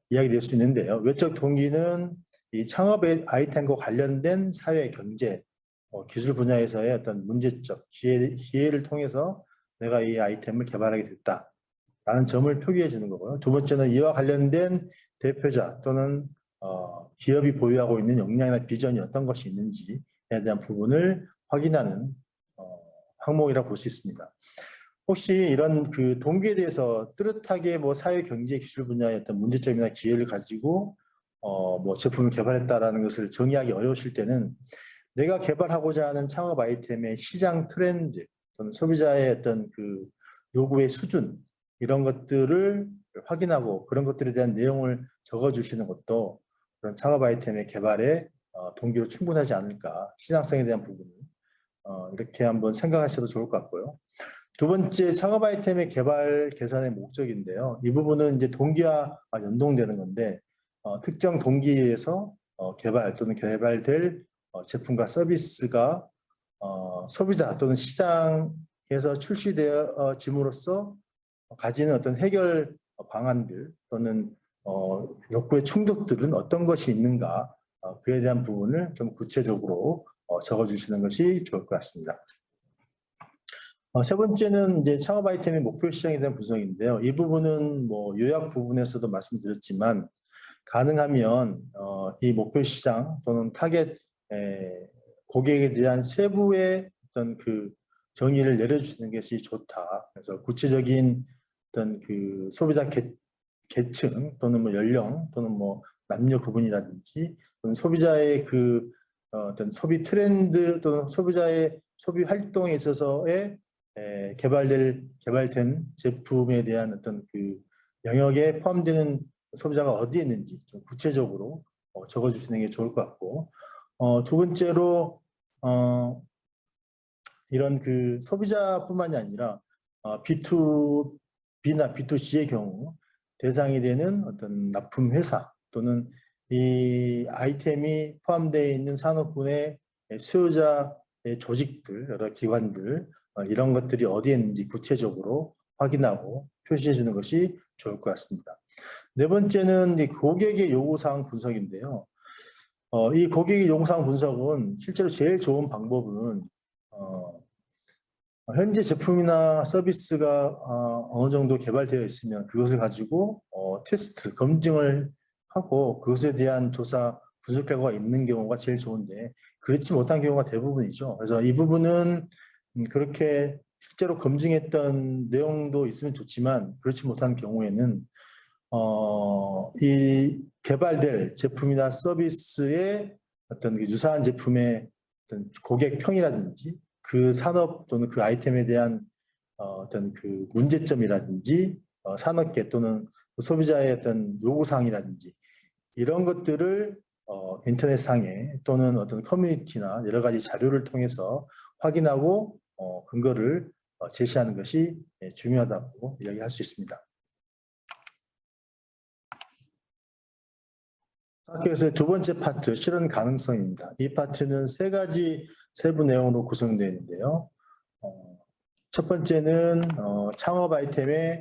이야기될 수 있는데요. 외적 동기는 이 창업 아이템과 관련된 사회, 경제, 기술 분야에서의 어떤 문제점, 기회를 통해서 내가 이 아이템을 개발하게 됐다라는 점을 표기해 주는 거고요. 두 번째는 이와 관련된 대표자 또는 기업이 보유하고 있는 역량이나 비전이 어떤 것이 있는지에 대한 부분을 확인하는 항목이라고 볼 수 있습니다. 혹시 이런 그 동기에 대해서 뚜렷하게 뭐 사회, 경제, 기술 분야의 어떤 문제점이나 기회를 가지고 뭐 제품을 개발했다라는 것을 정의하기 어려우실 때는 내가 개발하고자 하는 창업 아이템의 시장 트렌드 또는 소비자의 어떤 그 요구의 수준 이런 것들을 확인하고 그런 것들에 대한 내용을 적어주시는 것도 그런 창업 아이템의 개발에 동기로 충분하지 않을까, 시장성에 대한 부분을 이렇게 한번 생각하셔도 좋을 것 같고요. 두 번째, 창업 아이템의 개발 개선의 목적인데요. 이 부분은 이제 동기와 연동되는 건데 특정 동기에서 개발 또는 개발될 제품과 서비스가 소비자 또는 시장에서 출시되어짐으로써 가지는 어떤 해결 방안들 또는 욕구의 충족들은 어떤 것이 있는가, 그에 대한 부분을 좀 구체적으로 적어주시는 것이 좋을 것 같습니다. 세 번째는 이제 창업 아이템의 목표 시장에 대한 분석인데요. 이 부분은 뭐 요약 부분에서도 말씀드렸지만 가능하면 이 목표 시장 또는 타겟 고객에 대한 세부의 어떤 그 정의를 내려주시는 것이 좋다. 그래서 구체적인 어떤 그 소비자 계층 또는 뭐 연령 또는 뭐 남녀 구분이라든지 또는 소비자의 그 어떤 소비 트렌드 또는 소비자의 소비 활동에 있어서의 개발된 제품에 대한 어떤 그 영역에 포함되는 소비자가 어디에 있는지 좀 구체적으로 적어주시는 게 좋을 것 같고, 두 번째로 이런 그 소비자뿐만이 아니라 B2B나 B2C의 경우 대상이 되는 어떤 납품 회사 또는 이 아이템이 포함되어 있는 산업군의 수요자의 조직들, 여러 기관들 이런 것들이 어디에 있는지 구체적으로 확인하고 표시해 주는 것이 좋을 것 같습니다. 네 번째는 고객의 요구사항 분석인데요. 이 고객 요구사항 분석은 실제로 제일 좋은 방법은 현재 제품이나 서비스가 어느 정도 개발되어 있으면 그것을 가지고 테스트, 검증을 하고 그것에 대한 조사, 분석 결과가 있는 경우가 제일 좋은데 그렇지 못한 경우가 대부분이죠. 그래서 이 부분은 그렇게 실제로 검증했던 내용도 있으면 좋지만 그렇지 못한 경우에는 이 개발될 제품이나 서비스의 어떤 그 유사한 제품의 어떤 고객 평이라든지 그 산업 또는 그 아이템에 대한 어떤 그 문제점이라든지 산업계 또는 소비자의 어떤 요구사항이라든지 이런 것들을 인터넷상에 또는 어떤 커뮤니티나 여러 가지 자료를 통해서 확인하고 근거를 제시하는 것이 중요하다고 이야기할 수 있습니다. 학교에서의 두 번째 파트, 실현 가능성입니다. 이 파트는 세 가지 세부 내용으로 구성되어 있는데요. 첫 번째는 창업 아이템의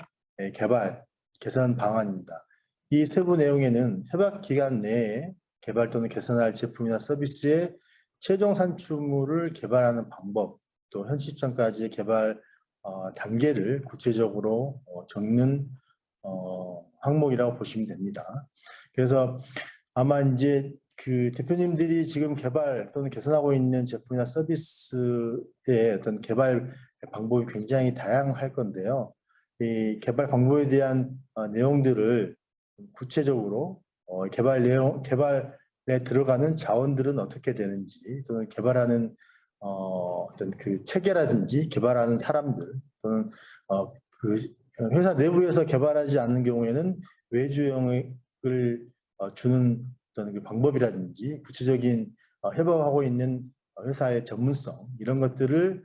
개발, 개선 방안입니다. 이 세부 내용에는 협약 기간 내에 개발 또는 개선할 제품이나 서비스의 최종 산출물을 개발하는 방법, 또 현 시점까지의 개발 단계를 구체적으로 적는 항목이라고 보시면 됩니다. 그래서 아마 이제 그 대표님들이 지금 개발 또는 개선하고 있는 제품이나 서비스의 어떤 개발 방법이 굉장히 다양할 건데요. 이 개발 방법에 대한 내용들을 구체적으로 개발에 들어가는 자원들은 어떻게 되는지 또는 개발하는 어떤 그 체계라든지 개발하는 사람들 또는 그 회사 내부에서 개발하지 않는 경우에는 외주 영역을 주는 어떤 그 방법이라든지 구체적인 협업하고 있는 회사의 전문성 이런 것들을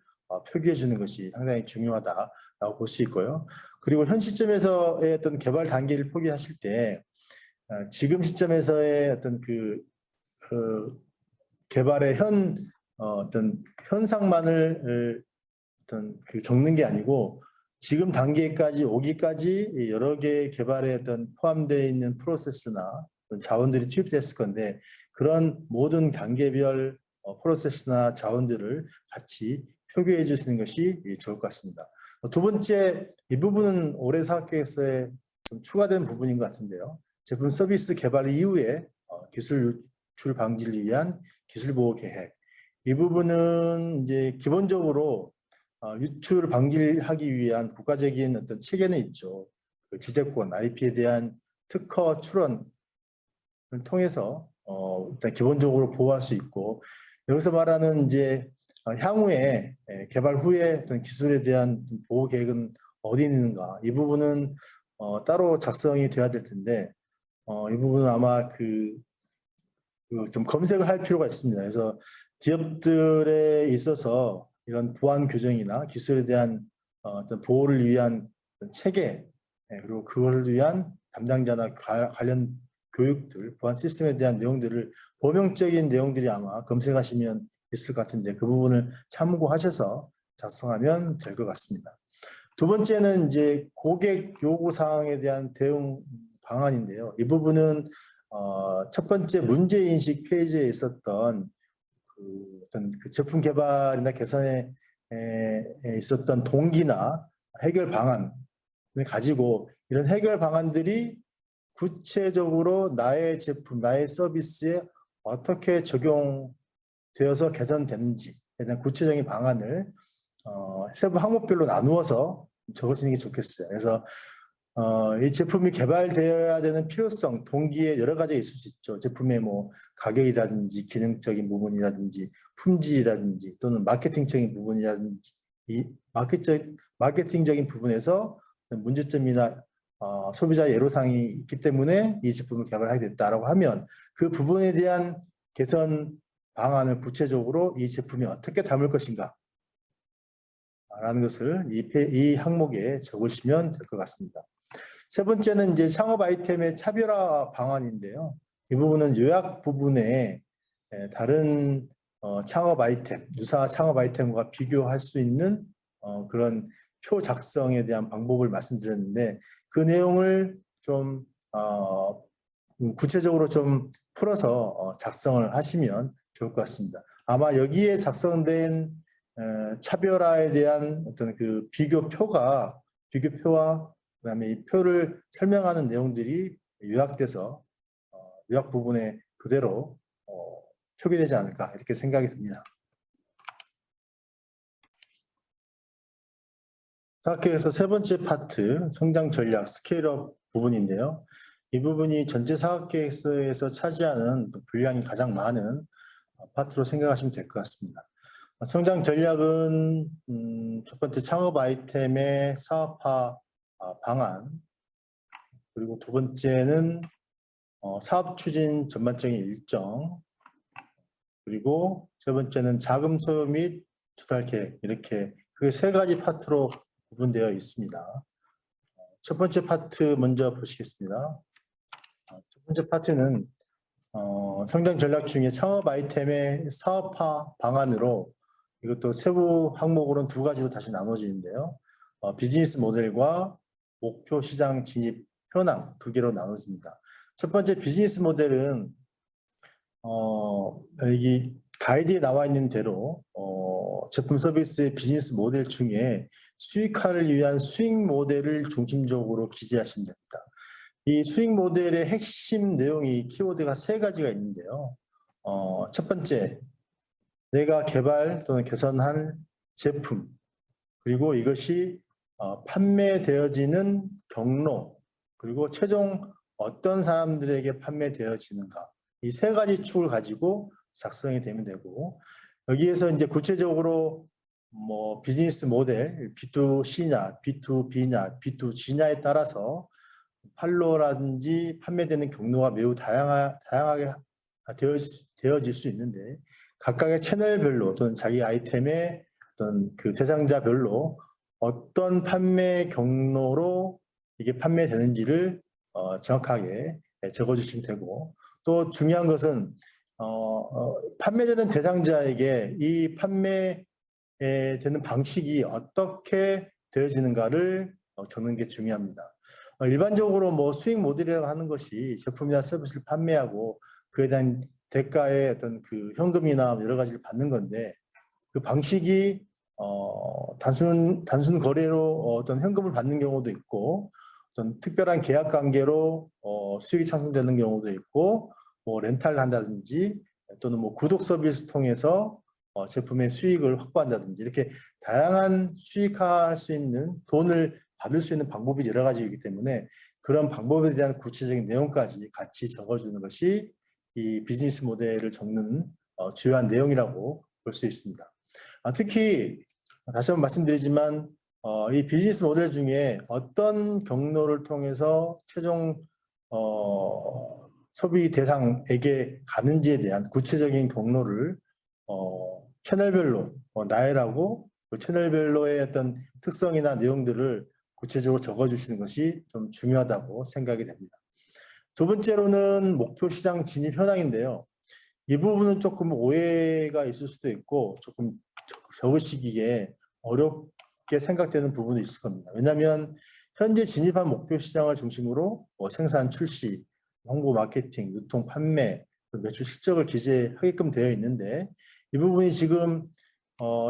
표기해 주는 것이 상당히 중요하다라고 볼 수 있고요. 그리고 현 시점에서의 어떤 개발 단계를 표기하실 때 지금 시점에서의 어떤 그 개발의 어떤 현상만을 어떤 그 적는 게 아니고 지금 단계까지 오기까지 여러 개의 개발에 어떤 포함되어 있는 프로세스나 자원들이 투입됐을 건데 그런 모든 단계별 프로세스나 자원들을 같이 표기해 주시는 것이 좋을 것 같습니다. 두 번째, 이 부분은 올해 사학계획서에 좀 추가된 부분인 것 같은데요. 제품 서비스 개발 이후에 기술 유출 방지를 위한 기술 보호 계획. 이 부분은 이제 기본적으로 유출 방지하기 위한 국가적인 어떤 체계는 있죠. 그 지재권, IP에 대한 특허 출원을 통해서 일단 기본적으로 보호할 수 있고 여기서 말하는 이제 향후에 개발 후에 어떤 기술에 대한 보호 계획은 어디 있는가 이 부분은 따로 작성이 돼야 될 텐데 이 부분은 아마 좀 검색을 할 필요가 있습니다. 그래서 기업들에 있어서 이런 보안 규정이나 기술에 대한 어떤 보호를 위한 체계 그리고 그걸 위한 담당자나 관련 교육들, 보안 시스템에 대한 내용들을 범용적인 내용들이 아마 검색하시면 있을 것 같은데 그 부분을 참고하셔서 작성하면 될 것 같습니다. 두 번째는 이제 고객 요구 사항에 대한 대응 방안인데요. 이 부분은 첫 번째 문제인식 페이지에 있었던 어떤 그 제품 개발이나 개선에 있었던 동기나 해결 방안을 가지고 이런 해결 방안들이 구체적으로 나의 제품, 나의 서비스에 어떻게 적용되어서 개선되는지에 대한 구체적인 방안을 세부 항목별로 나누어서 적으시는 게 좋겠어요. 그래서 이 제품이 개발되어야 되는 필요성, 동기에 여러 가지가 있을 수 있죠. 제품의 뭐 가격이라든지 기능적인 부분이라든지 품질이라든지 또는 마케팅적인 부분이라든지 이 마케팅적인 부분에서 문제점이나 소비자 애로사항이 있기 때문에 이 제품을 개발하게 됐다라고 하면 그 부분에 대한 개선 방안을 구체적으로 이 제품이 어떻게 담을 것인가 라는 것을 이 항목에 적으시면 될 것 같습니다. 세 번째는 이제 창업 아이템의 차별화 방안인데요. 이 부분은 요약 부분에 다른 창업 아이템, 유사 창업 아이템과 비교할 수 있는 그런 표 작성에 대한 방법을 말씀드렸는데 그 내용을 좀 구체적으로 좀 풀어서 작성을 하시면 좋을 것 같습니다. 아마 여기에 작성된 차별화에 대한 어떤 그 비교표와 그다음에 이 표를 설명하는 내용들이 요약돼서 요약 부분에 그대로 표기되지 않을까 이렇게 생각이 듭니다. 사학계획에서 세 번째 파트 성장 전략 스케일업 부분인데요. 이 부분이 전체 사학계획서에서 차지하는 분량이 가장 많은 파트로 생각하시면 될 것 같습니다. 성장 전략은 첫 번째 창업 아이템의 사업화 방안, 그리고 두 번째는 사업 추진 전반적인 일정, 그리고 세 번째는 자금 소요 및 조달 계획, 이렇게 그 세 가지 파트로 구분되어 있습니다. 첫 번째 파트 먼저 보시겠습니다. 첫 번째 파트는 성장 전략 중에 창업 아이템의 사업화 방안으로, 이것도 세부 항목으로는 두 가지로 다시 나눠지는데요. 비즈니스 모델과 목표 시장 진입 현황 두 개로 나눠집니다. 첫 번째 비즈니스 모델은 여기 가이드에 나와 있는 대로 제품 서비스의 비즈니스 모델 중에 수익화를 위한 수익 모델을 중심적으로 기재하시면 됩니다. 이 수익 모델의 핵심 내용이 키워드가 세 가지가 있는데요. 첫 번째, 내가 개발 또는 개선한 제품, 그리고 이것이 판매되어지는 경로, 그리고 최종 어떤 사람들에게 판매되어지는가, 이 세 가지 축을 가지고 작성이 되면 되고, 여기에서 이제 구체적으로 뭐 비즈니스 모델 B2C냐, B2B냐, B2G냐에 따라서 판로라든지 판매되는 경로가 매우 다양하게 되어질 수 있는데, 각각의 채널별로 또는 자기 아이템의 어떤 그 대상자별로 어떤 판매 경로로 이게 판매되는지를 정확하게 적어주시면 되고, 또 중요한 것은 판매되는 대상자에게 이 판매되는 방식이 어떻게 되어지는가를 적는 게 중요합니다. 일반적으로 뭐 수익 모델이라고 하는 것이 제품이나 서비스를 판매하고 그에 대한 대가의 어떤 그 현금이나 여러 가지를 받는 건데, 그 방식이 단순 거래로 어떤 현금을 받는 경우도 있고, 어떤 특별한 계약 관계로 수익이 창출되는 경우도 있고, 뭐 렌탈을 한다든지 또는 뭐 구독 서비스 통해서 제품의 수익을 확보한다든지, 이렇게 다양한 수익화할 수 있는, 돈을 받을 수 있는 방법이 여러 가지이기 때문에 그런 방법에 대한 구체적인 내용까지 같이 적어주는 것이 이 비즈니스 모델을 적는 주요한 내용이라고 볼 수 있습니다. 특히 다시 한번 말씀드리지만 이 비즈니스 모델 중에 어떤 경로를 통해서 최종 소비 대상에게 가는지에 대한 구체적인 경로를 채널별로 나열하고 그 채널별로의 어떤 특성이나 내용들을 구체적으로 적어주시는 것이 좀 중요하다고 생각이 됩니다. 두 번째로는 목표 시장 진입 현황인데요. 이 부분은 조금 오해가 있을 수도 있고 조금 적으시기에 어렵게 생각되는 부분이 있을 겁니다. 왜냐하면 현재 진입한 목표 시장을 중심으로 생산, 출시, 홍보, 마케팅, 유통, 판매, 매출 실적을 기재하게끔 되어 있는데, 이 부분이 지금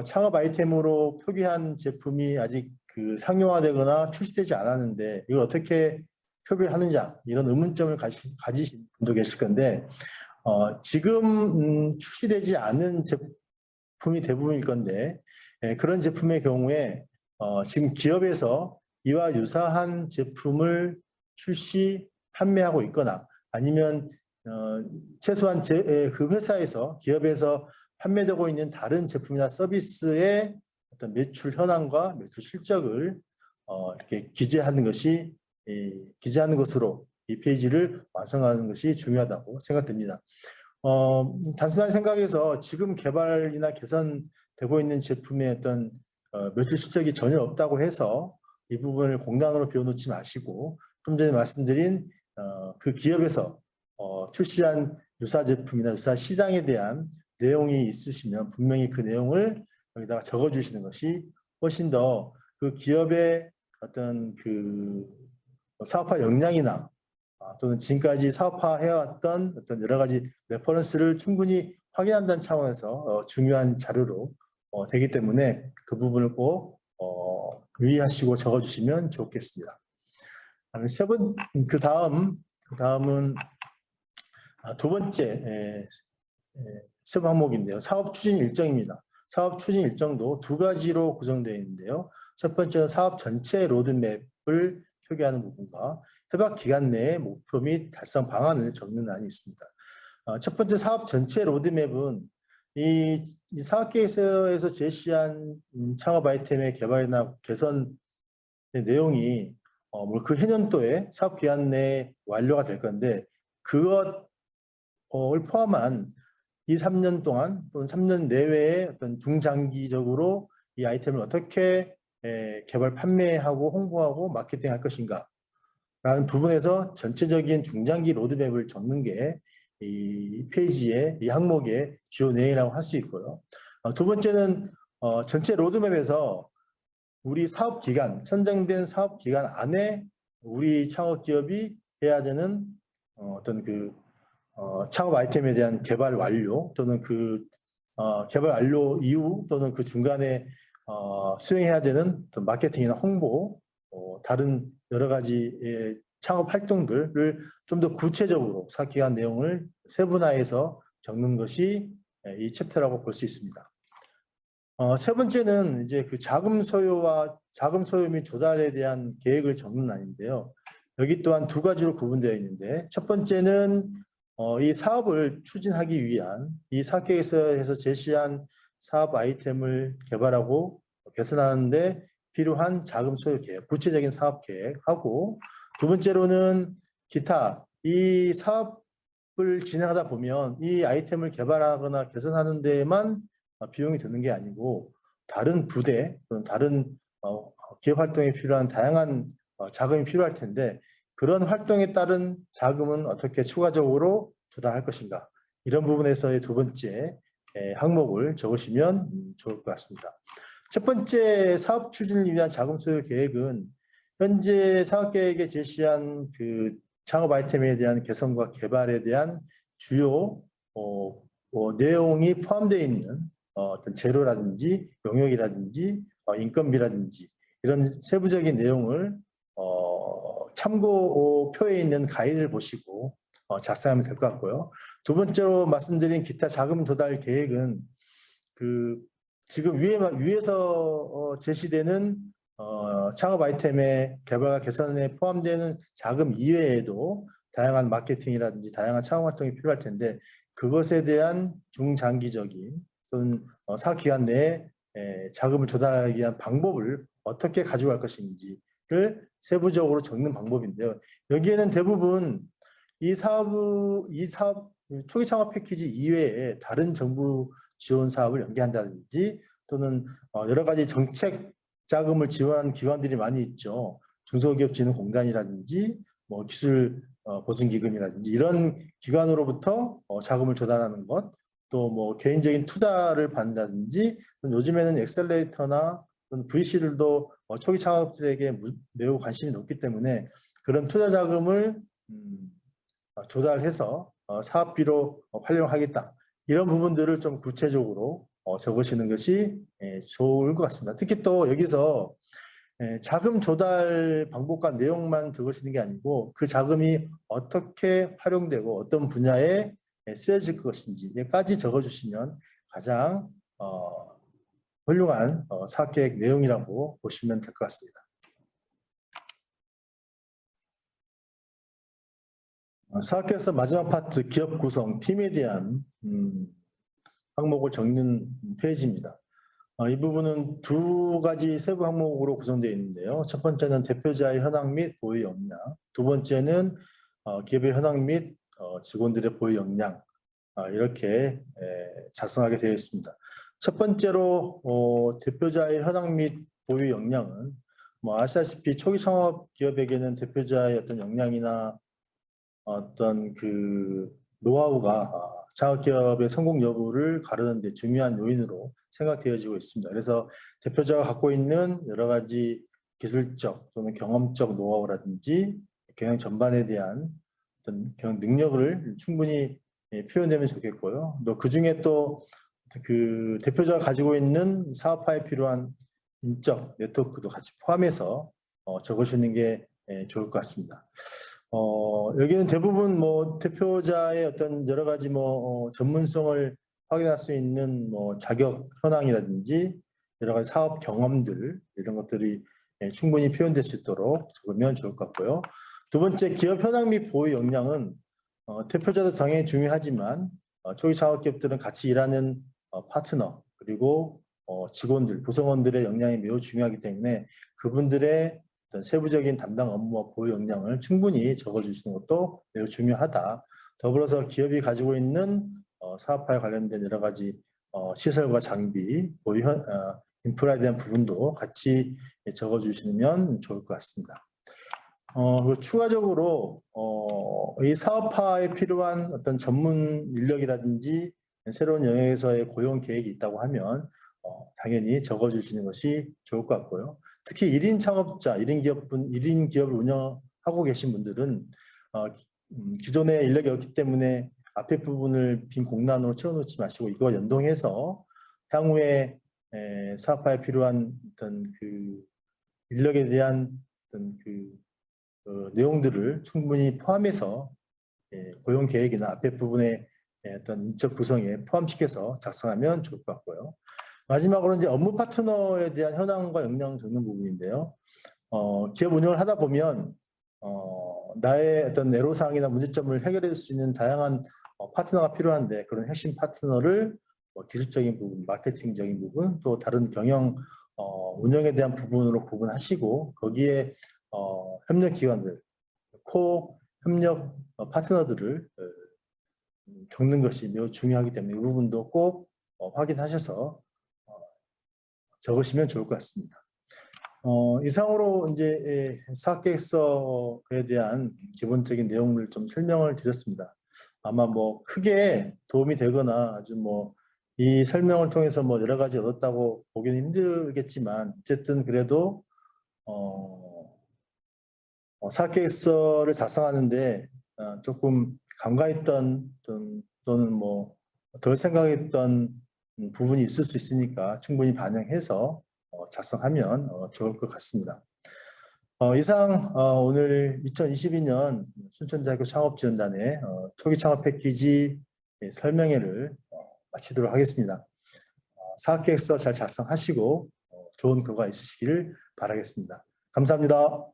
창업 아이템으로 표기한 제품이 아직 그 상용화되거나 출시되지 않았는데 이걸 어떻게 표기를 하느냐, 이런 의문점을 가지신 분도 계실 건데, 지금 출시되지 않은 제품이 대부분일 건데, 그런 제품의 경우에 지금 기업에서 이와 유사한 제품을 출시, 판매하고 있거나, 아니면 최소한 그 회사에서, 기업에서 판매되고 있는 다른 제품이나 서비스의 어떤 매출 현황과 매출 실적을 이렇게 기재하는 것으로 이 페이지를 완성하는 것이 중요하다고 생각됩니다. 단순한 생각에서 지금 개발이나 개선되고 있는 제품의 어떤 매출 실적이 전혀 없다고 해서 이 부분을 공단으로 비워놓지 마시고, 좀 전에 말씀드린 그 기업에서 출시한 유사 제품이나 유사 시장에 대한 내용이 있으시면 분명히 그 내용을 여기다가 적어주시는 것이 훨씬 더 그 기업의 어떤 그 사업화 역량이나 또는 지금까지 사업화해왔던 어떤 여러 가지 레퍼런스를 충분히 확인한다는 차원에서 중요한 자료로 되기 때문에 그 부분을 꼭 유의하시고 적어주시면 좋겠습니다. 그 다음은 두 번째 세부 항목인데요. 사업 추진 일정입니다. 사업 추진 일정도 두 가지로 구성되어 있는데요. 첫 번째는 사업 전체 로드맵을 표기하는 부분과 협약 기간 내의 목표 및 달성 방안을 적는 안이 있습니다. 첫 번째 사업 전체 로드맵은 이 사업계획서에서 제시한 창업 아이템의 개발이나 개선의 내용이 그 해년도에 사업 기간 내에 완료가 될 건데 그것을 포함한 이 3년 동안 또는 3년 내외에 어떤 중장기적으로 이 아이템을 어떻게 개발, 판매하고 홍보하고 마케팅할 것인가 라는 부분에서 전체적인 중장기 로드맵을 적는 게 이 페이지의 이 항목의 주요 내용이라고 할 수 있고요. 두 번째는 전체 로드맵에서 우리 사업 기간, 선정된 사업 기간 안에 우리 창업 기업이 해야 되는 어떤 창업 아이템에 대한 개발 완료 또는 개발 완료 이후 또는 그 중간에 수행해야 되는 어떤 마케팅이나 홍보, 다른 여러 가지 창업 활동들을 좀 더 구체적으로 사업 기간 내용을 세분화해서 적는 것이 이 챕터라고 볼 수 있습니다. 세 번째는 이제 그 자금 소요 및 조달에 대한 계획을 적는 안인데요. 여기 또한 두 가지로 구분되어 있는데 첫 번째는 이 사업을 추진하기 위한 이 사업계획서에서 제시한 사업 아이템을 개발하고 개선하는 데 필요한 자금 소요 계획, 구체적인 사업 계획하고 두 번째로는 기타 이 사업을 진행하다 보면 이 아이템을 개발하거나 개선하는 데에만 비용이 드는 게 아니고 다른 부대 또는 다른 기업 활동에 필요한 다양한 자금이 필요할 텐데 그런 활동에 따른 자금은 어떻게 추가적으로 조달할 것인가 이런 부분에서의 두 번째 항목을 적으시면 좋을 것 같습니다. 첫 번째 사업 추진을 위한 자금 소요 계획은 현재 사업 계획에 제시한 그 창업 아이템에 대한 개선과 개발에 대한 주요 내용이 포함되어 있는 어떤 재료라든지 용역이라든지 인건비라든지 이런 세부적인 내용을 참고표에 있는 가이드를 보시고 작성하면 될 것 같고요. 두 번째로 말씀드린 기타 자금 조달 계획은 지금 위에서 제시되는 창업 아이템의 개발과 개선에 포함되는 자금 이외에도 다양한 마케팅이라든지 다양한 창업 활동이 필요할 텐데 그것에 대한 중장기적인 또는 사업 기간 내에 자금을 조달하기 위한 방법을 어떻게 가져갈 것인지를 세부적으로 적는 방법인데요. 여기에는 대부분 이 사업 초기 창업 패키지 이외에 다른 정부 지원 사업을 연계한다든지 또는 여러 가지 정책 자금을 지원하는 기관들이 많이 있죠. 중소기업진흥공단이라든지 기술 보증기금이라든지 이런 기관으로부터 자금을 조달하는 것, 또 개인적인 투자를 받는다든지 요즘에는 엑셀레이터나 VC들도 초기 창업들에게 매우 관심이 높기 때문에 그런 투자 자금을 조달해서 사업비로 활용하겠다. 이런 부분들을 좀 구체적으로 적으시는 것이 좋을 것 같습니다. 특히 또 여기서 자금 조달 방법과 내용만 적으시는 게 아니고 그 자금이 어떻게 활용되고 어떤 분야에 쓰여질 것인지까지 적어주시면 가장 훌륭한 사업계획 내용이라고 보시면 될 것 같습니다. 사업계획서 마지막 파트 기업 구성, 팀에 대한 항목을 적는 페이지입니다. 이 부분은 두 가지 세부 항목으로 구성되어 있는데요. 첫 번째는 대표자의 현황 및 보유 역량, 두 번째는 기업의 현황 및 직원들의 보유 역량 이렇게 작성하게 되어 있습니다. 첫 번째로 대표자의 현황 및 보유 역량은 아시다시피 초기 창업 기업에게는 대표자의 어떤 역량이나 어떤 노하우가 창업기업의 성공 여부를 가르는 데 중요한 요인으로 생각되어지고 있습니다. 그래서 대표자가 갖고 있는 여러 가지 기술적 또는 경험적 노하우라든지 경영 전반에 대한 어떤 그런 능력을 충분히 표현되면 좋겠고요. 또 그중에 또 그 대표자가 가지고 있는 사업화에 필요한 인적 네트워크도 같이 포함해서 적으시는 게 좋을 것 같습니다. 여기는 대부분 뭐 대표자의 어떤 여러 가지 뭐 전문성을 확인할 수 있는 뭐 자격 현황이라든지 여러 가지 사업 경험들 이런 것들이 충분히 표현될 수 있도록 적으면 좋을 것 같고요. 두 번째, 기업 현황 및 보유 역량은 대표자도 당연히 중요하지만 초기 창업 기업들은 같이 일하는 파트너 그리고 직원들, 구성원들의 역량이 매우 중요하기 때문에 그분들의 어떤 세부적인 담당 업무와 보유 역량을 충분히 적어주시는 것도 매우 중요하다. 더불어서 기업이 가지고 있는 사업화에 관련된 여러 가지 시설과 장비, 보유 인프라에 대한 부분도 같이 적어주시면 좋을 것 같습니다. 그리고 추가적으로 이 사업화에 필요한 어떤 전문 인력이라든지 새로운 영역에서의 고용 계획이 있다고 하면 당연히 적어주시는 것이 좋을 것 같고요. 특히 1인 창업자, 1인 기업을 운영하고 계신 분들은 기존에 인력이 없기 때문에 앞에 부분을 빈 공란으로 채워놓지 마시고 이거 연동해서 향후에 사업화에 필요한 어떤 그 인력에 대한 어떤 내용들을 충분히 포함해서 고용 계획이나 앞에 부분의 어떤 인적 구성에 포함시켜서 작성하면 좋을 것 같고요. 마지막으로 이제 업무 파트너에 대한 현황과 역량 적는 부분인데요. 기업 운영을 하다 보면 나의 어떤 애로사항이나 문제점을 해결해 줄 수 있는 다양한 파트너가 필요한데 그런 핵심 파트너를 기술적인 부분, 마케팅적인 부분, 또 다른 경영 운영에 대한 부분으로 구분하시고 거기에 협력 기관들, 코 협력 파트너들을 적는 것이 매우 중요하기 때문에 이 부분도 꼭 확인하셔서 적으시면 좋을 것 같습니다. 이상으로 이제 사업계획서에 대한 기본적인 내용을 좀 설명을 드렸습니다. 아마 뭐 크게 도움이 되거나 아주 뭐 이 설명을 통해서 뭐 여러 가지 얻었다고 보기는 힘들겠지만 어쨌든 그래도 사업계획서를 작성하는데 조금 간과했던 또는 뭐 덜 생각했던 부분이 있을 수 있으니까 충분히 반영해서 작성하면 좋을 것 같습니다. 이상 오늘 2022년 순천대학교 창업지원단의 초기 창업 패키지 설명회를 마치도록 하겠습니다. 사업계획서 잘 작성하시고 좋은 결과 있으시기를 바라겠습니다. 감사합니다.